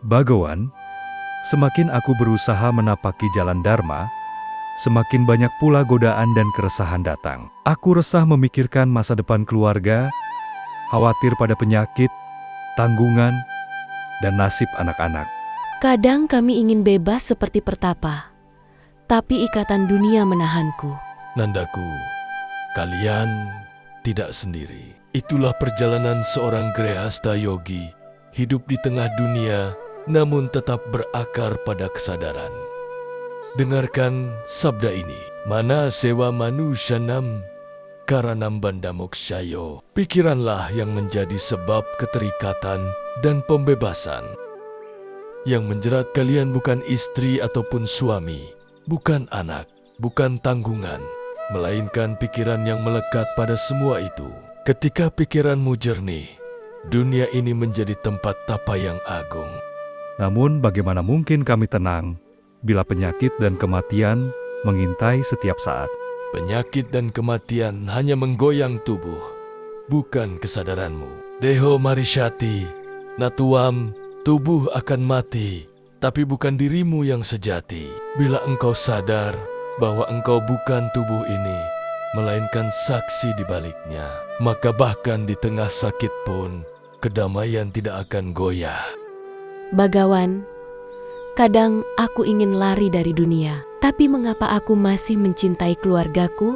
Bhagawan, semakin aku berusaha menapaki jalan Dharma, semakin banyak pula godaan dan keresahan datang. Aku resah memikirkan masa depan keluarga, khawatir pada penyakit, tanggungan, dan nasib anak-anak. Kadang kami ingin bebas seperti Pertapa, tapi ikatan dunia menahanku. Nandaku, kalian tidak sendiri. Itulah perjalanan seorang grehasta yogi, hidup di tengah dunia, namun tetap berakar pada kesadaran. Dengarkan sabda ini. Mana sewa manusyanam karanam bandamoksayo. Pikiranlah yang menjadi sebab keterikatan dan pembebasan. Yang menjerat kalian bukan istri ataupun suami, bukan anak, bukan tanggungan, melainkan pikiran yang melekat pada semua itu. Ketika pikiranmu jernih, dunia ini menjadi tempat tapa yang agung. Namun bagaimana mungkin kami tenang bila penyakit dan kematian mengintai setiap saat? Penyakit dan kematian hanya menggoyang tubuh, bukan kesadaranmu. Deho marishati, natuam, tubuh akan mati, tapi bukan dirimu yang sejati. Bila engkau sadar bahwa engkau bukan tubuh ini, melainkan saksi di baliknya, maka bahkan di tengah sakit pun, kedamaian tidak akan goyah. Bhagawan, kadang aku ingin lari dari dunia, tapi mengapa aku masih mencintai keluargaku?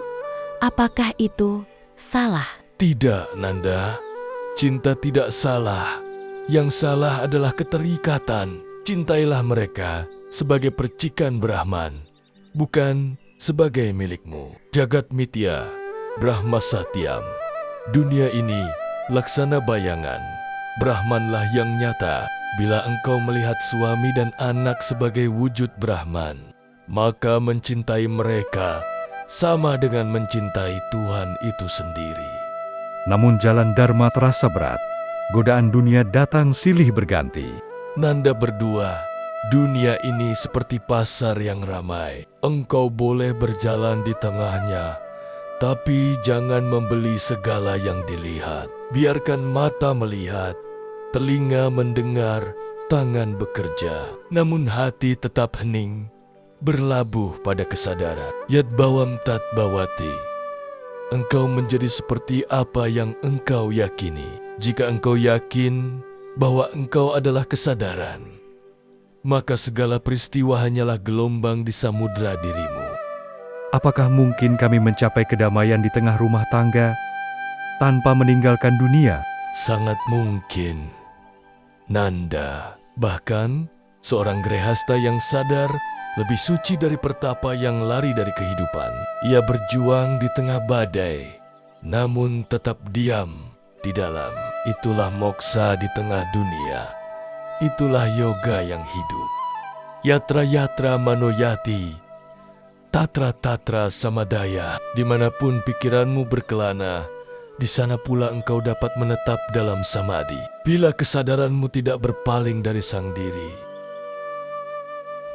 Apakah itu salah? Tidak, Nanda. Cinta tidak salah. Yang salah adalah keterikatan. Cintailah mereka sebagai percikan Brahman, bukan sebagai milikmu. Jagat mitya, Brahma satyam. Dunia ini laksana bayangan. Brahmanlah yang nyata. Bila engkau melihat suami dan anak sebagai wujud Brahman, maka mencintai mereka sama dengan mencintai Tuhan itu sendiri. Namun jalan Dharma terasa berat. Godaan dunia datang silih berganti. Nanda berdua, dunia ini seperti pasar yang ramai. Engkau boleh berjalan di tengahnya, tapi jangan membeli segala yang dilihat. Biarkan mata melihat, telinga mendengar, tangan bekerja. Namun hati tetap hening, berlabuh pada kesadaran. Yat bawam tat bawati. Engkau menjadi seperti apa yang engkau yakini. Jika engkau yakin bahwa engkau adalah kesadaran, maka segala peristiwa hanyalah gelombang di samudra dirimu. Apakah mungkin kami mencapai kedamaian di tengah rumah tangga tanpa meninggalkan dunia? Sangat mungkin, Nanda. Bahkan, seorang grehasta yang sadar lebih suci dari Pertapa yang lari dari kehidupan. Ia berjuang di tengah badai, namun tetap diam di dalam. Itulah moksa di tengah dunia. Itulah yoga yang hidup. Yatra-yatra manoyati, tatra-tatra samadaya. Dimanapun pikiranmu berkelana, di sana pula engkau dapat menetap dalam samadhi. Bila kesadaranmu tidak berpaling dari sang diri.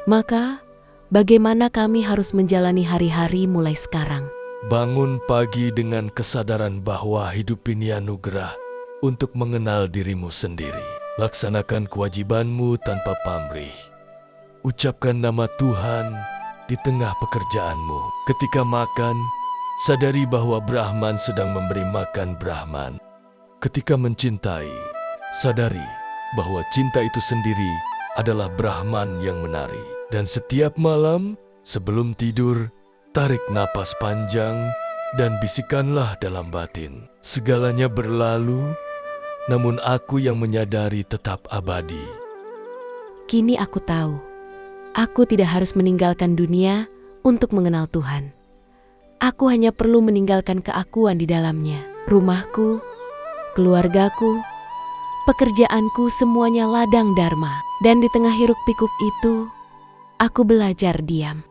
Maka, bagaimana kami harus menjalani hari-hari mulai sekarang? Bangun pagi dengan kesadaran bahwa hidup ini anugerah untuk mengenal dirimu sendiri. Laksanakan kewajibanmu tanpa pamrih. Ucapkan nama Tuhan di tengah pekerjaanmu. Ketika makan, sadari bahwa Brahman sedang memberi makan Brahman. Ketika mencintai, sadari bahwa cinta itu sendiri adalah Brahman yang menari. Dan setiap malam, sebelum tidur, tarik napas panjang dan bisikanlah dalam batin. Segalanya berlalu, namun aku yang menyadari tetap abadi. Kini aku tahu, aku tidak harus meninggalkan dunia untuk mengenal Tuhan. Aku hanya perlu meninggalkan keakuan di dalamnya. Rumahku, keluargaku, pekerjaanku semuanya ladang Dharma. Dan di tengah hiruk pikuk itu, aku belajar diam.